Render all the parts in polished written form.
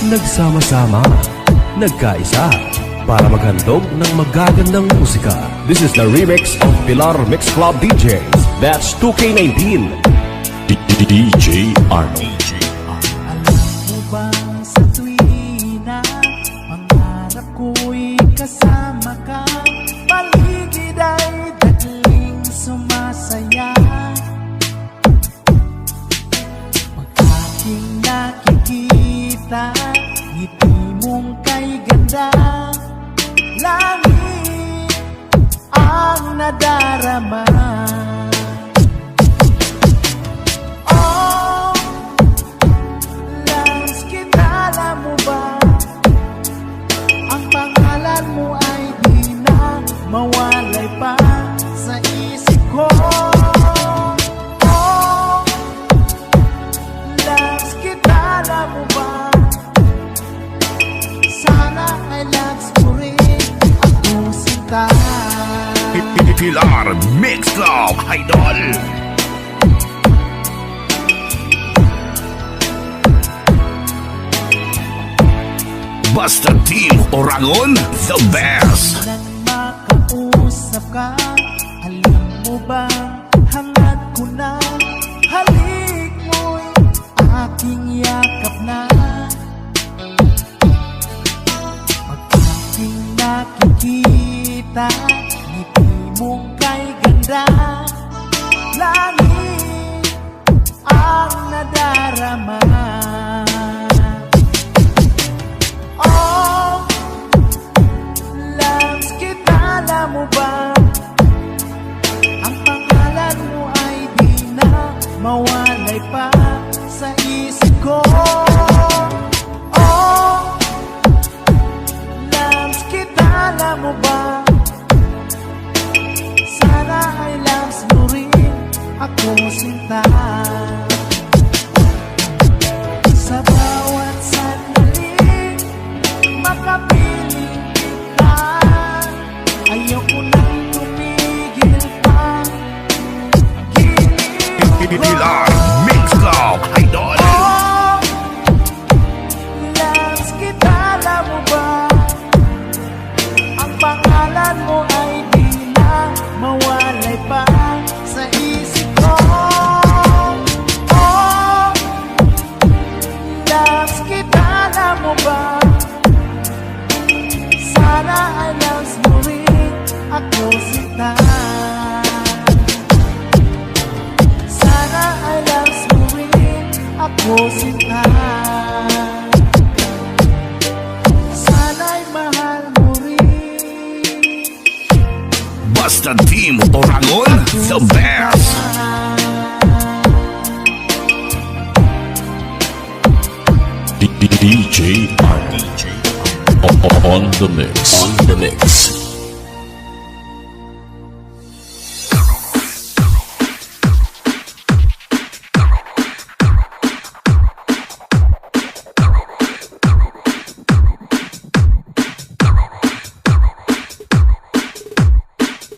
nagsama-sama, nagkaisa, para maghandog ng magagandang musika. This is the remix of Pilar Mix Club DJs. That's 2K19. DJ Arnold. Alam mo ba sa tuwina, pangarap ko'y kasama ka, paligid ay dating sumasaya. Pag aking nakikita, ngiti mong kay ganda, langit ang nadarama. Oh, Lance, kilala mo ba? Ang pangalan mo ay di na mawalay pa sa isip ko. Oh, Lance, kilala mo ba? Sana ay Lance mo rin akong sinta. Pilar Mix Club Idol. Basta Team Oragon, the best. Nang makausap ka, alam mo ba, hangad ko na, halik mo'y aking yakap na. Pag aking nakikita, ngiti mong kay ganda, langit ang nadarama. Oh, Lance, kilala mo ba? Ang pangalan mo ay di na mawalay pa sa isip ko. Oh, Lance, kilala mo ba? Sana ay Lance mo rin ako sinta. Sa bawat sandali, makapiling kita, ayoko nang tumigil pa. Pilar Mix Club Idol. Oh, Lance, kilala mo ba? Ang pangalan mo ay di na mawalay pa sa isip ko. Oh, Lance, kilala mo ba? Sana ay Lance mo rin ako sinta. Sana ay Lance mo rin ako sinta. Sana'y mahal mo rin Basta Team Oragon, the best. DJ Arnold. On the mix. On the mix.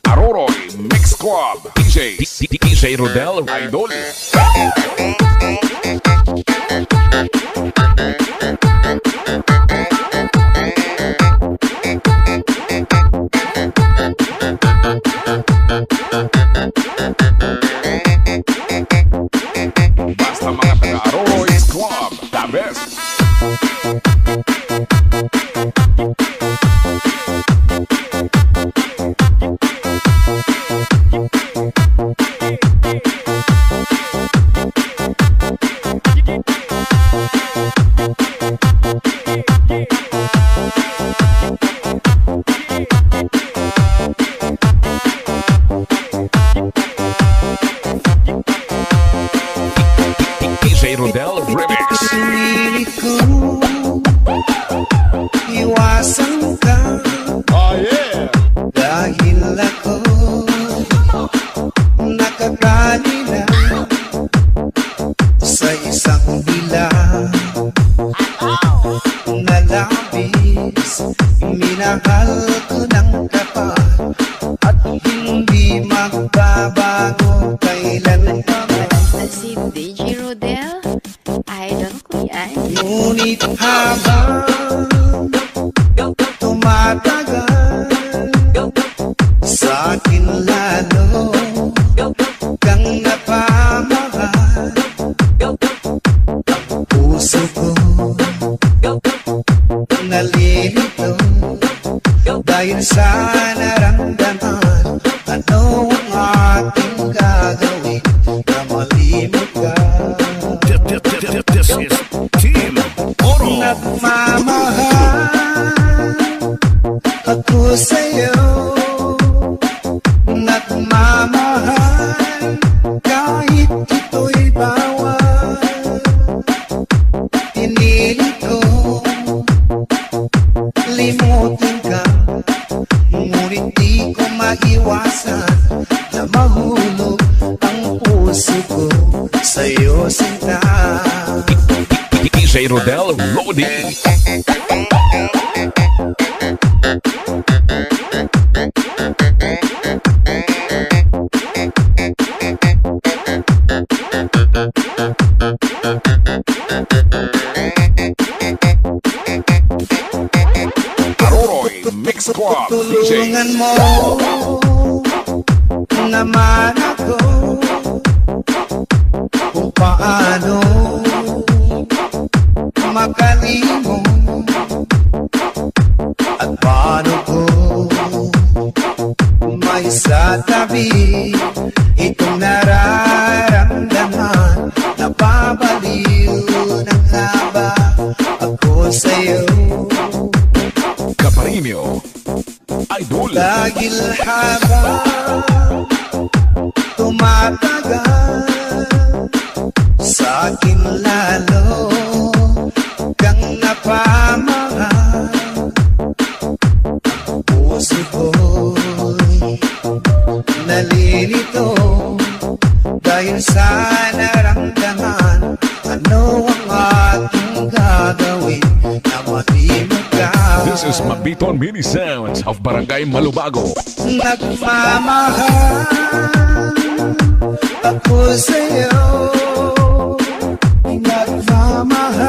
Aroroy Mix Club DJ Rodel Idol. Basta mga taga Aroroy Mix Club, the best. DJ Rodel Remix. Pilit ko iwasan ka, Oh yeah! dahil ako nakatali na sa isang bilang na labis. Minahal ko ng tapat at hindi magbabago kailan pa man. Si DJ Rodel, idol ko yan. Ngunit habang tumatagal, sa akin lalo kang napamahal. Ang puso ko nalilito dahil sa naramdaman. Ano ang aking gagawin na malimot ka? This is Team Oro. Nagmamahal ako sa'yo, nagmamahal kahit ito'y bawal. Pinilit ko limutin ka, ngunit di ko maiwasan na mahulog ang puso ko sa'yo, sinta. DJ Rodel Lodi. Aroroy Mix Club DJ. Tulungan mo naman ako kung paano makalimot at paano ko may sa tabi itong nararamdaman. Napabaliw na nga ba ako sa'yo? Caparimio Idol. Dahil habang tumatagal, sa akin lalo kang napamahal. Ang puso ko'y nalilito dahil sa naramdaman. Ano ang ating gagawin na malimot ka? This is Mabiton Mini Sounds of Barangay Malubago. Nagmamahal ako sa'yo, nagmamahal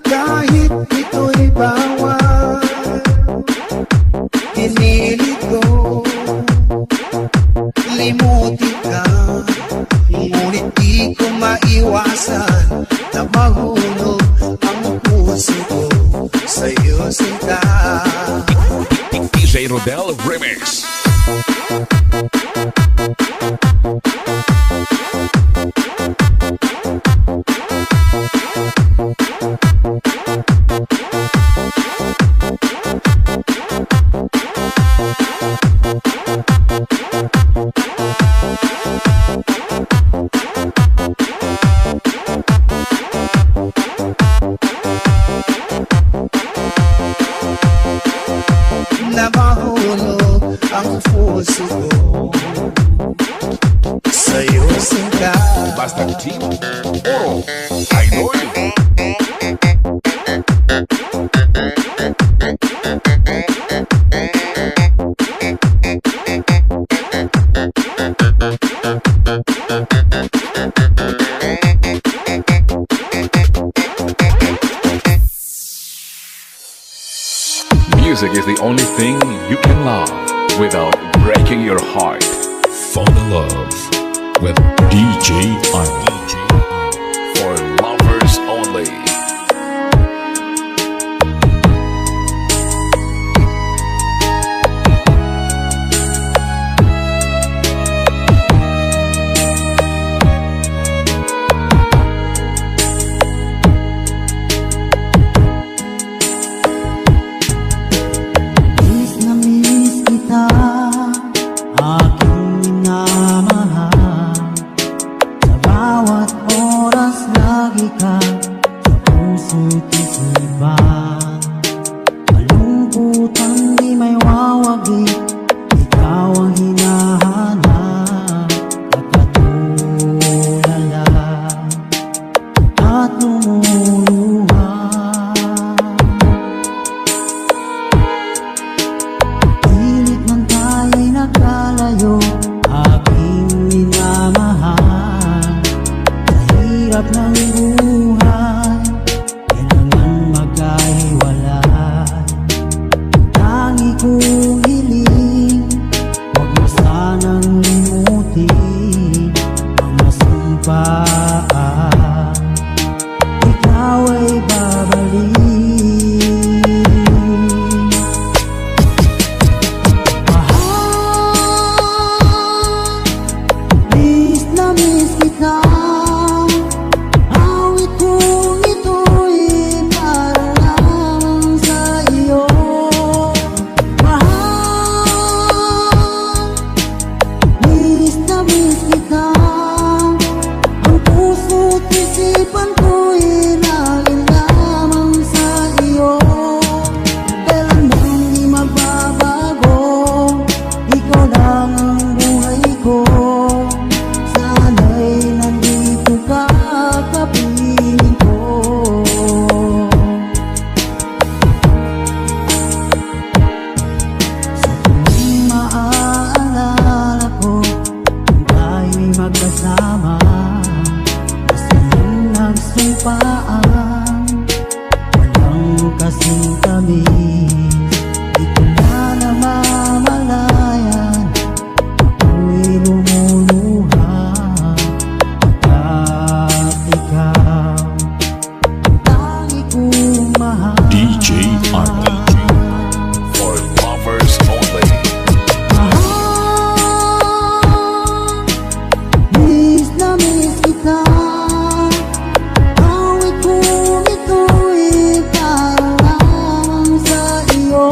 kahit ito'y bawal. Pinilit ko limutin ka, ngunit di ko maiwasan na mahulog ang puso ko sa'yo, sinta. DJ Rodel Remix. Na mahulog ang puso ko sa'yo, sinta. Basta Team Oro Idol. Music is the only thing you can love without breaking your heart. Fall in love with DJ Army. For lovers only. Miss na miss kita, aking minamahal. Sa bawat oras lagi ka sa puso't isipan. Malungkutan di may wawagi, ikaw ang hinahanap. Nagkatulala at lumuluha. Pilit man tayo'y nagkalayo, aking minamahal. Sa hirap ng buhay, kapaan, walang kasing tamis. Di ko na namamalayan, ako'y lumuluha pagkat ikaw ang tangi kong mahal. DJ Arnold for lovers only. Miss na miss kita, awit kong ito'y para lamang sa iyo.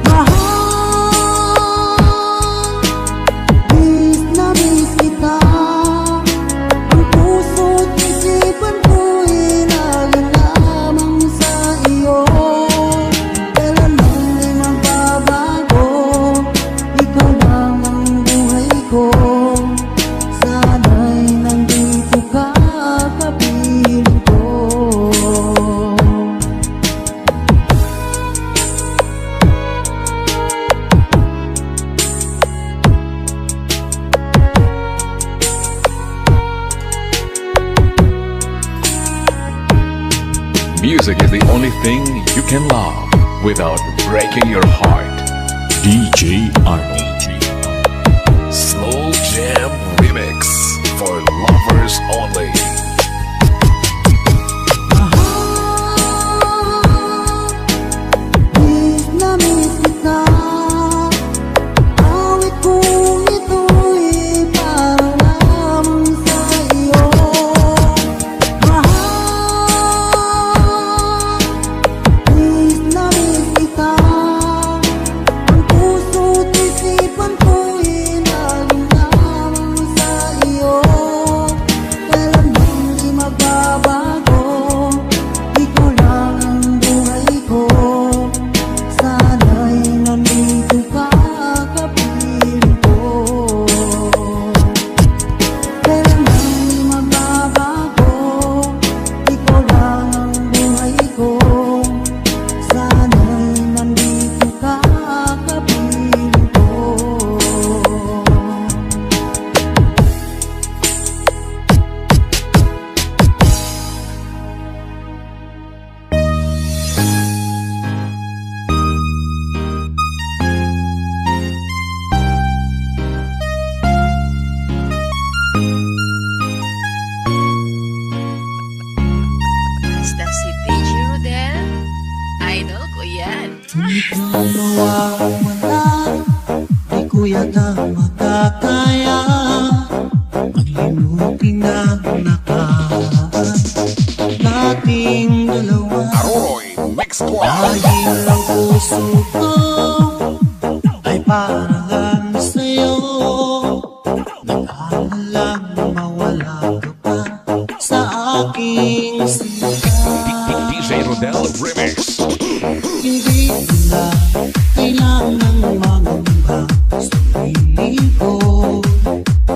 Mahal, miss na miss kita, ang puso't isipan ko'y lagi lamang sa iyo. Kailanman di magbabago, ikaw lang ang buhay ko. Sana'y nandito ka, kapiling ko. Music is the only thing you can love without breaking your heart. DJ Arnold. Slow Jam Remix for lovers only. Miss na miss kita, awit kong ito'y para lamang sa iyo. Mahal, miss na miss kita, ang puso't isipan ko'y lagi lamang sa iyo. Kailanman di magbabago, ikaw lang ang buhay ko. Sana'y nandito ka, kapiling ko. Kailanman di magbabago, ikaw lang ang buhay ko. Sana'y nandito ka, kapiling ko. Basta si DJ Rodel, idol ko yan. Di ka mawawala, di ko yata makakaya maglimutin ang nakaraan nating dalawa. Aroy Mix Club. Dahil ang puso ko ay para lang sa'yo, nag-aalalang mawala ka pa sa aking simula. DJ Rodel Remix. Hindi na kailangang mangamba sa sarili ko,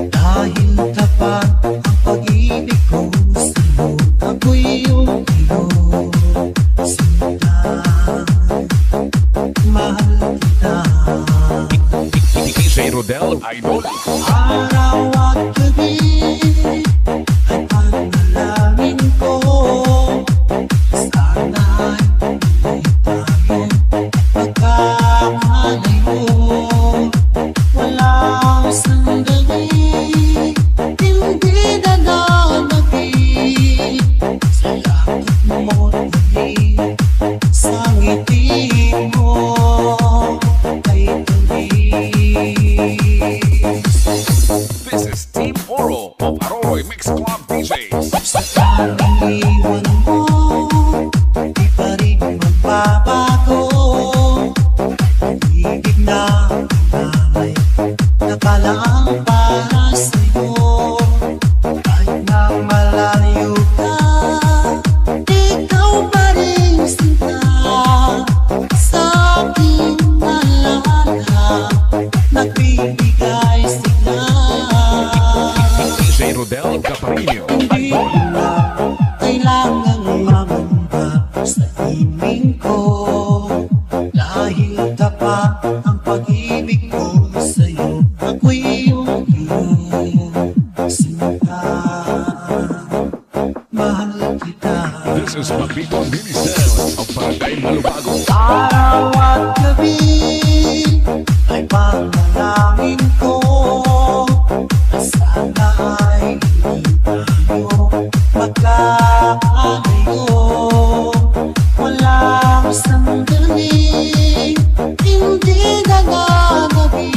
dahil tapat ang pag-ibig ko sa'yo. Ako'y iyong iyo, sinta, mahal kita. DJ Rodel Idol. Araw at gabi ay panalangin ko, sana'y tuloy tayo magkakalayo. Walang sandali, hindi na nalagay sa lakad mo't muli, sa ngiti mo ay tulis. This is Team Oro of Aroy Mix Club DJs. Sa karaniwan mo, di pa rin magbabago. Ibig na pinay, nakalaang para sa'yo. Kahit na malayo ka, ikaw pa rin sinta. Sa aking alaala, nagbibigay sigla. DJ Rodel Caparino. Hindi na kailangan mahal kita. This is Papito Mini Sound of Barangay Malubago. Araw at gabi ay panalangin ko na sana ay hindi tayo magkakalayo. Walang sandali, hindi nagagabi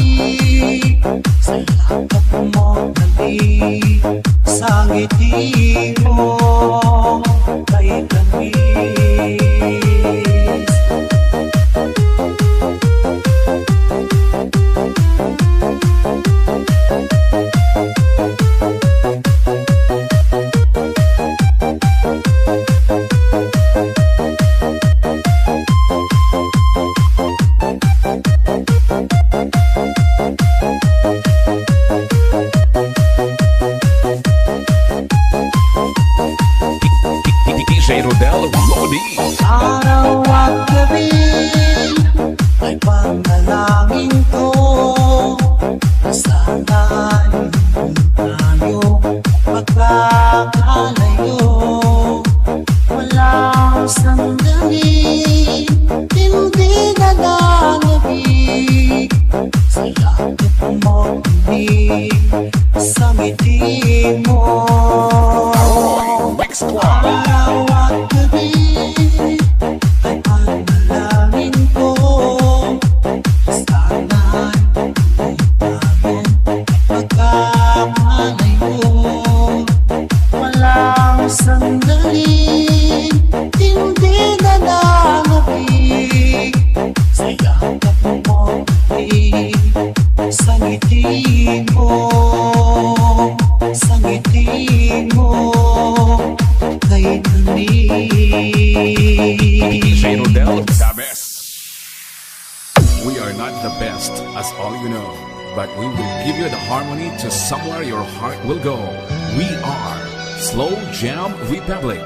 sa yakap mo dali, sa ngiti mo kay tamis. DJ Rodel Lodi. Araw at gabi ay panalangin ko na sana hindi tayo magkakalayo. Walang sandali, hindi nagagabi sa yakap mo dali, sa ngiti mo. Mix Club. Araw at gabi ay panalangin ko sana hindi tayo magkakalayo. Walang sandali, hindi nagagabi sa yakap mo dali, sa ngiti mo, sa ngiti mo kay DJ Rodel, tamis. the best. We are not the best, as all you know, but we will give you the harmony to somewhere your heart will go. We are Slow Jam Republic.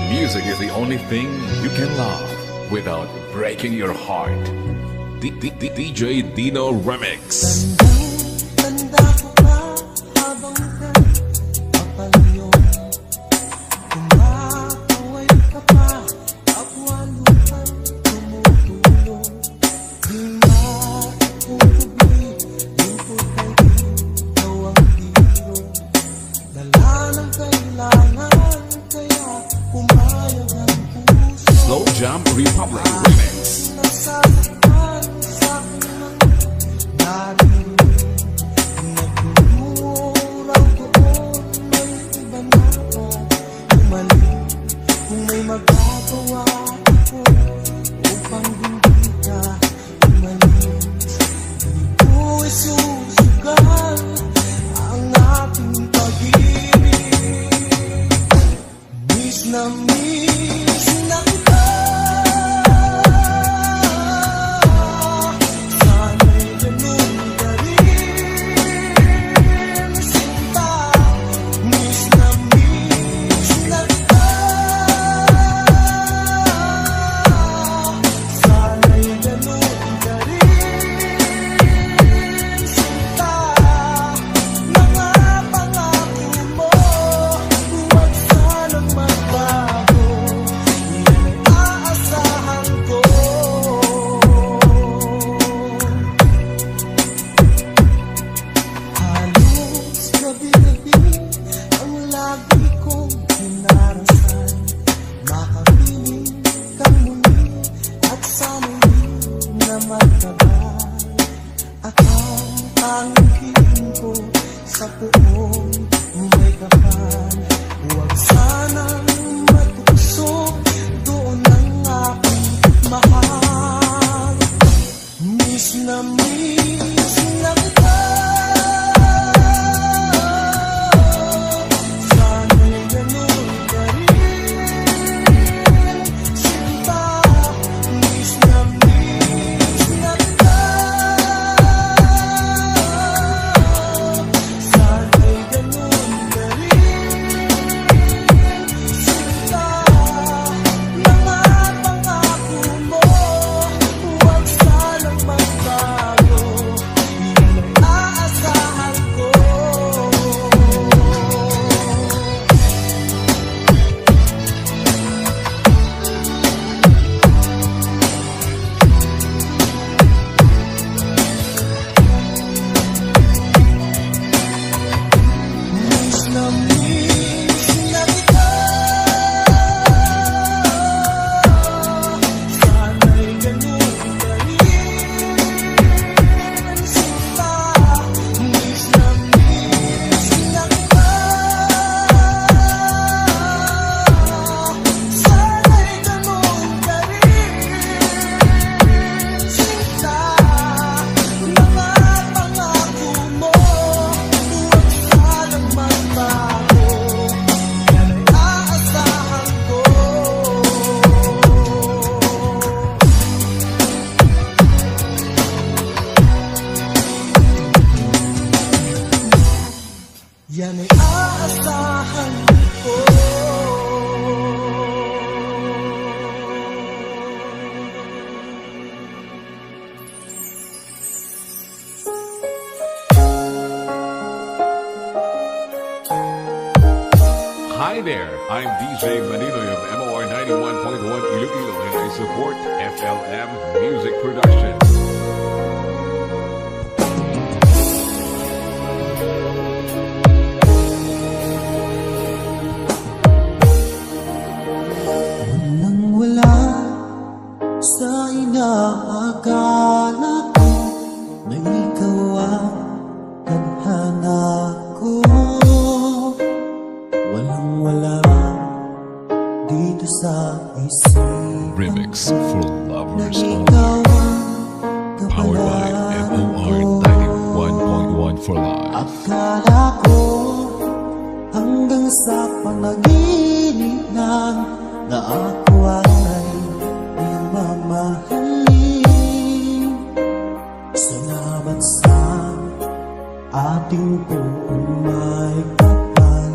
Music is the only thing you can love without breaking your heart. DJ Dino Remix. Tanda ko pa habang papalayo, kumakaway ka pa, kapwaluhan tumutulong. Di matutubi, yung putay ikaw ang hero. Dala ng kailangan, kaya pumayag ang puso. Slow Jam Republic Remix. Nasasaktan sa akin ang narinig, nagdudurang doon, may iba na ba umaling? Kung may magagawa ako upang hindi ka umalis, hindi ko isusugal ang ating pag-ibig. Miss na kita. Sana'y ganun ka rin, sinta. Miss na kita. Sana'y ganun ka rin, sinta. Mga pangako mo, huwag sanang magbago. Hi there, I'm DJ Maninoy of MOR 91.1 Iloilo and I support FLM Music Production. Nang wala sa inaakala ko na ikaw ang tadhana ko. Walang wala dito sa isip Remix for na lovers only. ikaw ang Powered by kapalaran MOR ko. 91.1 for life. Akala ko hanggang sa panaginip lang na ako ay iyong mamahalin. Salamat sa ating buong may kapal.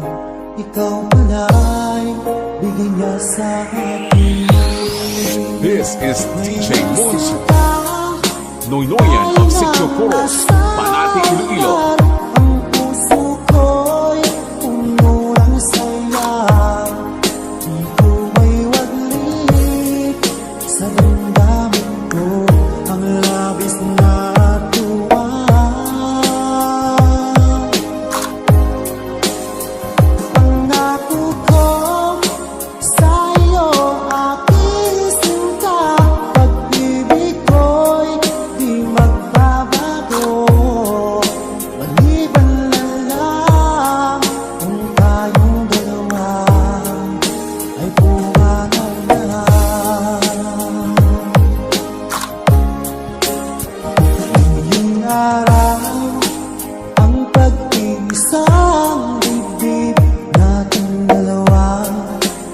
Ikaw pala'y bigay niya sa akin. This is DJ Moons, Ka, Noynoyan of Sitio Puros, Panati, Iloilo. ang puso ko'y puno ng saya. Di ko may waglit sa damdamin ko ang labis na tuwa. Pangako ko sa iyo aking sinta, pag-ibig ko'y di magbabago. Maliban na lang kung tayong dalawa ay pumanaw na. Ngayong araw ang pag-iisang dibdib nating dalawa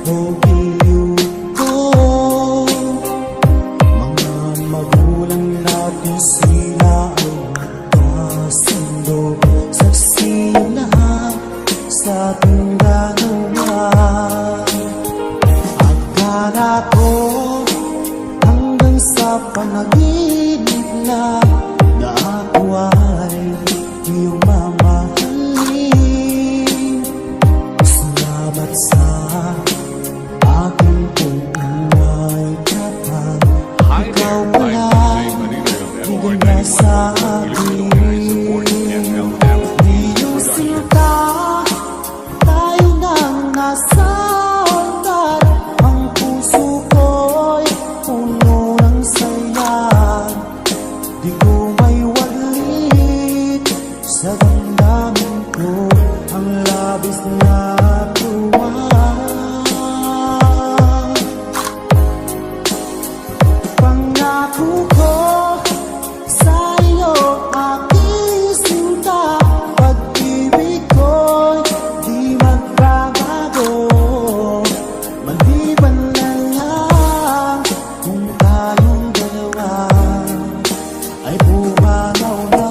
o giliw ko. Mga magulang natin sila ay magkasundo. Saksi ang lahat sa ating dalawa. Akala ko hanggang sa panaginip lang na ako ay iyong mamahalin. Salamat sa aking buong may kapal. Hi Ikaw there, pala I'm DJ Maninoy of MOR bigay niya sa 91.1 Iloilo and I support akin. FLM Iyong Music Production. sinta, tayo nang nasa altar. Ang puso ko'y puno ng saya. Di ko may waglit sa damdamin ko ang labis na tuwa. Pangako ko sa iyo aking sinta, pag-ibig ko'y di magbabago. Maliban na lang kung tayong dalawa ay pumanaw na.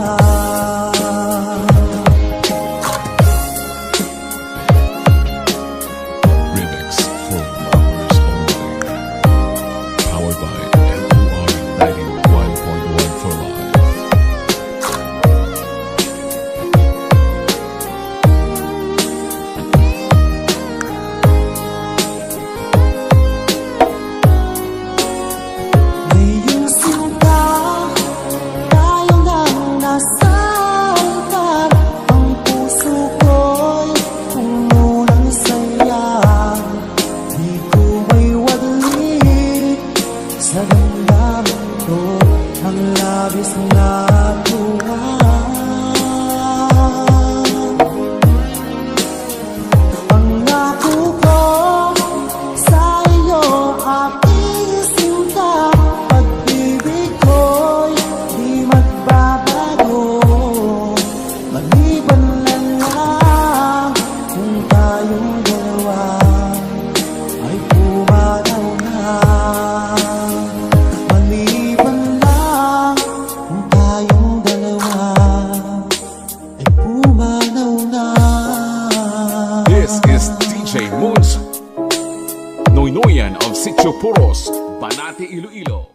Remix for lovers only. Powered by MOR 91.1 for life. Ngayong sinta, tayo nang nasa altar. Ang puso ko'y puno ng saya. Di ko may waglit sa damdamin ko ang labis na tuwa. Pangako ko sa iyo aking sinta, pag-ibig ko'y di magbabago. Maliban na lang kung tayong dalawa ay pumanaw na. Maliban lang kung tayong dalawa ay pumanaw na. This is DJ Moons, Noynoyan of Sitio Puros, Banati, Iloilo.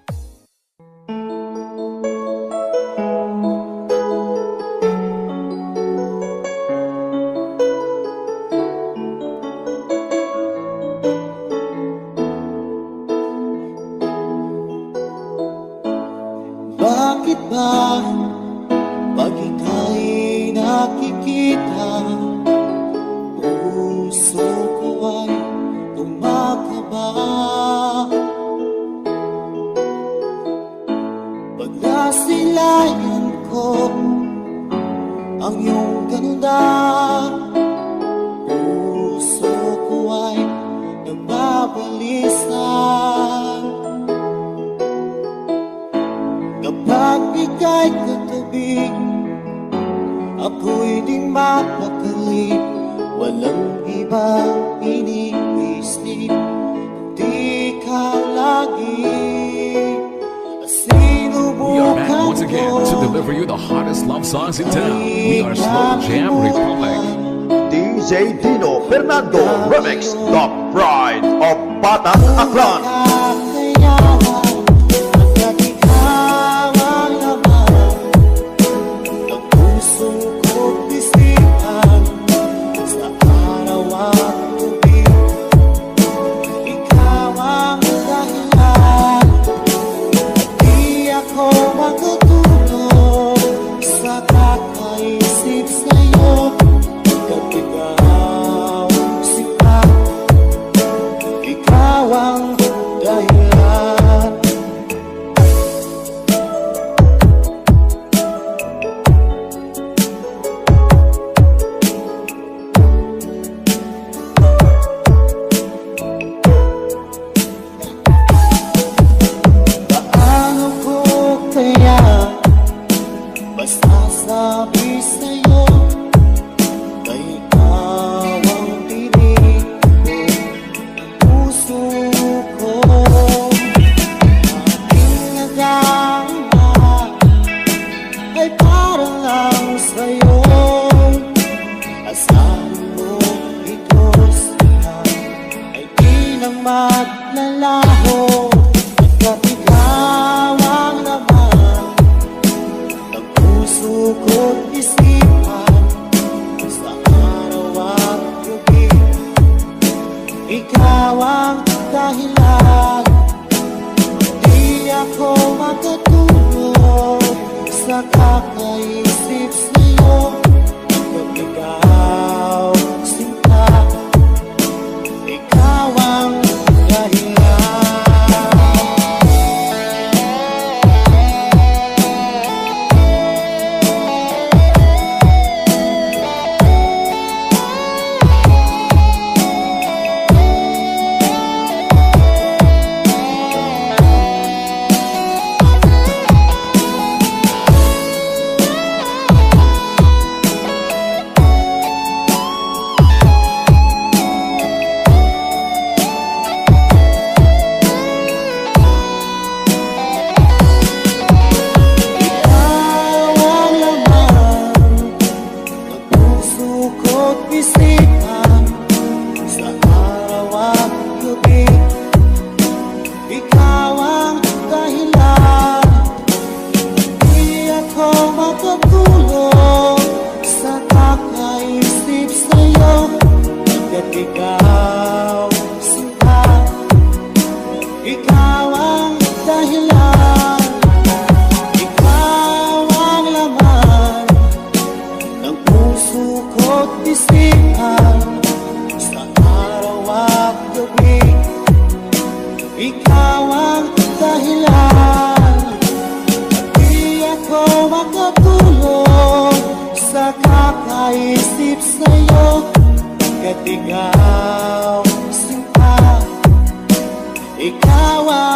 balisa kapag ika'y katabi. Ako'y di mapakali, walang ibang iniisip, di ka lagi. We are back once again to deliver you the hottest love songs in town. We are Slow Jam Republic. DJ Dino Fernando Remix, the pride of Batang Aklan. Sabi sa'yo na ikaw ang pinili ko, puso ko. Aking nagama ay para lang sa'yo. Asahan mo ito siya ay di na maglalaho. At ikaw ang laman ng puso ko't isipan sa araw at gabi. Ikaw ang dahilan, di ako makatulog sa kakaisip sa'yo. Pag ikaw sinta, ikaw ang dahilan. Ikaw, sinta, ikaw ang dahilan, ikaw ang laman ng puso ko't isipan sa araw at gabi. Ikaw ang dahilan, di ako makatulog sa kakaisip sa'yo. Ikaw, sinta, ikaw ang